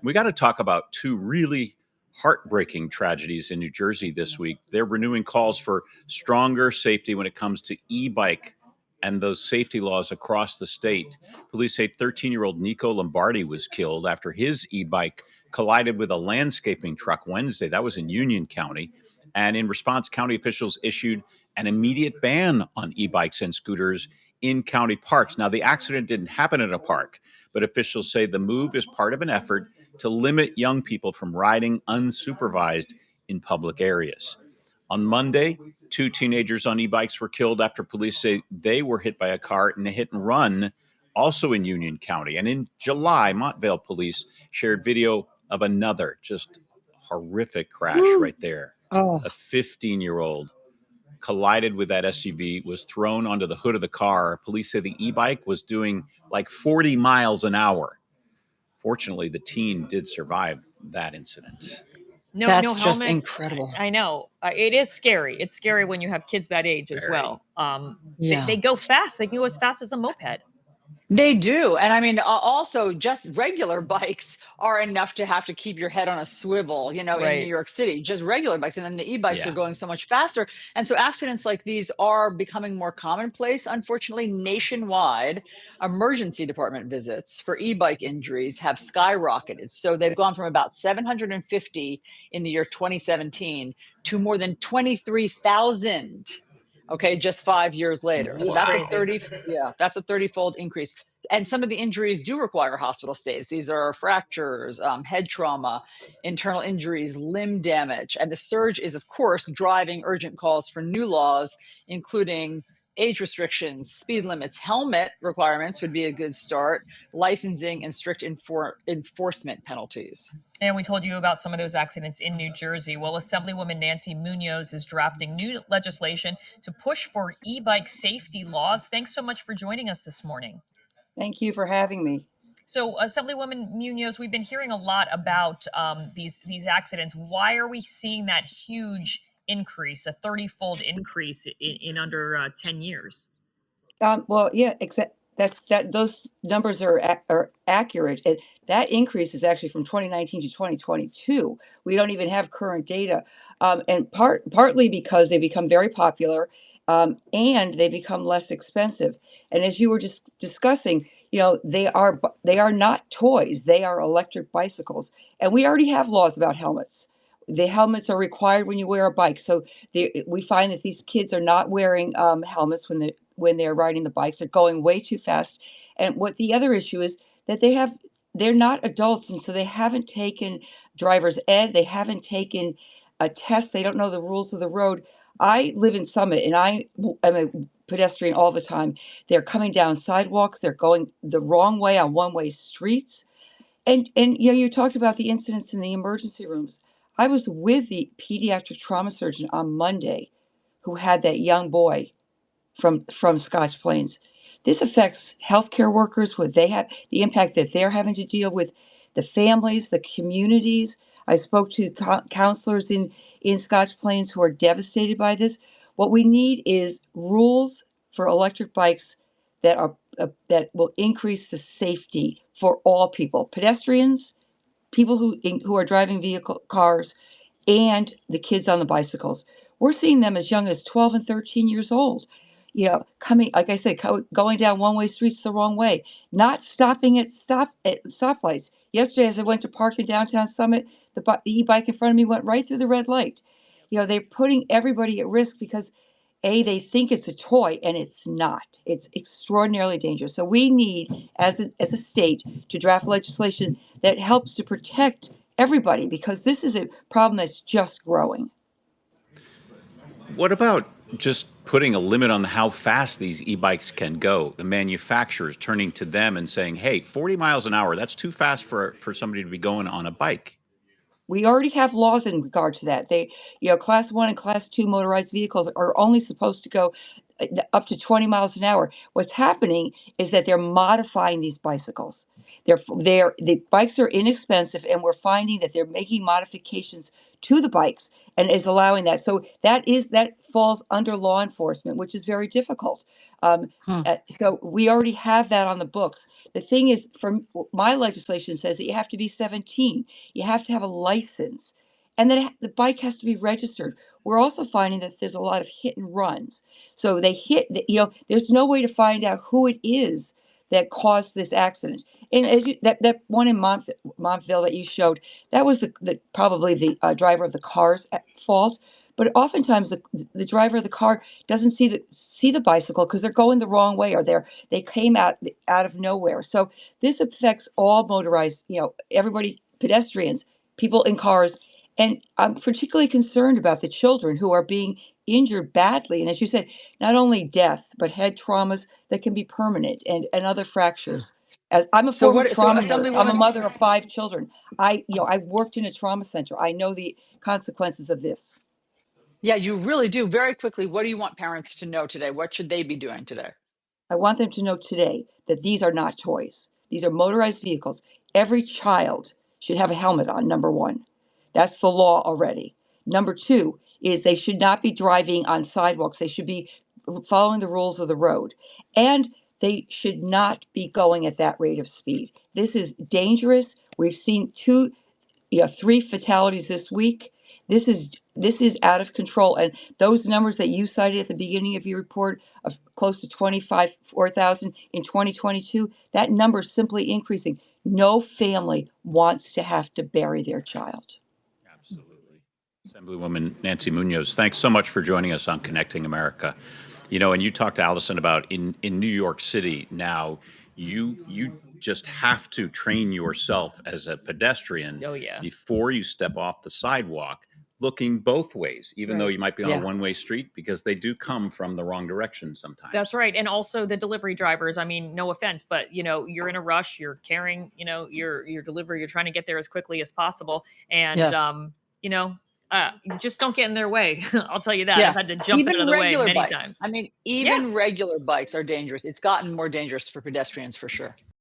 We got to talk about two really heartbreaking tragedies in New Jersey this week. They're renewing calls for stronger safety when it comes to e-bike and those safety laws across the state. Police say 13-year-old Nico Lombardi was killed after his e-bike collided with a landscaping truck Wednesday. That was in Union County. And in response, county officials issued an immediate ban on e-bikes and scooters in county parks. Now, the accident didn't happen at a park, but officials say the move is part of an effort to limit young people from riding unsupervised in public areas. On Monday, two teenagers on e-bikes were killed after police say they were hit by a car in a hit and run, also in Union County. And in July, Montvale police shared video of another just horrific crash right there. Oh, A 15-year-old collided with that SUV, was thrown onto the hood of the car. Police say the e-bike was doing like 40 miles an hour. Fortunately, the teen did survive that incident. No that's just helmets. incredible. I know. It is scary. It's scary when you have kids that age as Very. well. Yeah. They go fast. They can go as fast as a moped. They do. And I mean, also just regular bikes are enough to have to keep your head on a swivel, in New Right. York City, just regular bikes. And then the e-bikes Yeah. are going so much faster. And so accidents like these are becoming more commonplace. Unfortunately, nationwide, emergency department visits for e-bike injuries have skyrocketed. So they've gone from about 750 in the year 2017 to more than 23,000. Okay, just 5 years later. So that's a Crazy. 30-fold increase. And some of the injuries do require hospital stays. These are fractures, head trauma, internal injuries, limb damage. And the surge is, of course, driving urgent calls for new laws, including age restrictions, speed limits, helmet requirements would be a good start, licensing, and strict enforcement penalties. And we told you about some of those accidents in New Jersey. Well, Assemblywoman Nancy Munoz is drafting new legislation to push for e-bike safety laws. Thanks so much for joining us this morning. Thank you for having me. So, Assemblywoman Munoz, we've been hearing a lot about these accidents. Why are we seeing that huge increase, a 30-fold increase in under 10 years? Well, yeah, those numbers are accurate. That increase is actually from 2019 to 2022. We don't even have current data, and partly because they become very popular, and they become less expensive. And as you were just discussing, they are not toys. They are electric bicycles, and we already have laws about helmets. The helmets are required when you wear a bike. So we find that these kids are not wearing helmets when they're riding the bikes. They're going way too fast. And what the other issue is that they're not adults, and so they haven't taken driver's ed. They haven't taken a test. They don't know the rules of the road. I live in Summit, and I am a pedestrian all the time. They're coming down sidewalks. They're going the wrong way on one-way streets. And you talked about the incidents in the emergency rooms. I was with the pediatric trauma surgeon on Monday who had that young boy from Scotch Plains. This affects healthcare workers, what they have, the impact that they're having to deal with, the families, the communities. I spoke to counselors in Scotch Plains who are devastated by this. What we need is rules for electric bikes that will increase the safety for all people, pedestrians, people who are driving cars, and the kids on the bicycles. We're seeing them as young as 12 and 13 years old. Coming, like I said, going down one-way streets the wrong way, not stopping at stoplights. Yesterday, as I went to park in downtown Summit, the e-bike in front of me went right through the red light. They're putting everybody at risk because they think it's a toy, and it's not. It's extraordinarily dangerous. So we need, as a state, to draft legislation that helps to protect everybody, because this is a problem that's just growing. What about just putting a limit on how fast these e-bikes can go? The manufacturers turning to them and saying, hey, 40 miles an hour, that's too fast for somebody to be going on a bike. We already have laws in regard to that. Class 1 and Class 2 motorized vehicles are only supposed to go up to 20 miles an hour. What's happening is that they're modifying these bicycles. The bikes are inexpensive, and we're finding that they're making modifications to the bikes and is allowing that. So that falls under law enforcement, which is very difficult. Hmm. So we already have that on the books. The thing is, from my legislation says that you have to be 17, you have to have a license, and that the bike has to be registered. We're also finding that there's a lot of hit and runs. So they there's no way to find out who it is that caused this accident. And that one in Montville that you showed, that was probably the driver of the car's fault. But oftentimes the driver of the car doesn't see the bicycle because they're going the wrong way, or they came out of nowhere. So this affects all motorized, everybody, pedestrians, people in cars. And I'm particularly concerned about the children who are being injured badly. And as you said, not only death, but head traumas that can be permanent, and other fractures. As I'm a So former what? So trauma nurse, I'm a Assemblywoman, mother of 5 children. I worked in a trauma center. I know the consequences of this. yeah, you really do. Very quickly, what do you want parents to know today? What should they be doing today? I want them to know today that these are not toys. These are motorized vehicles. Every child should have a helmet on, number one. That's the law already. Number two is they should not be driving on sidewalks. They should be following the rules of the road. And they should not be going at that rate of speed. This is dangerous. We've seen 3 fatalities this week. This is out of control, and those numbers that you cited at the beginning of your report of close to 4,000 in 2022, that number is simply increasing. No family wants to have to bury their child. Absolutely. Assemblywoman Nancy Munoz, thanks so much for joining us on Connecting America. And you talked to Allison about in New York City now, you just have to train yourself as a pedestrian Oh yeah. before you step off the sidewalk, looking both ways, even though Right. you might be on a Yeah. one-way street, because they do come from the wrong direction sometimes. That's right. And also the delivery drivers. I mean, no offense, but you're in a rush, you're carrying, your delivery, you're trying to get there as quickly as possible. And Yes. you know, you just don't get in their way. I'll tell you that. Yeah. I've had to jump out of Even the way regular many bikes. times. I mean, Yeah. even regular bikes are dangerous. It's gotten more dangerous for pedestrians for sure.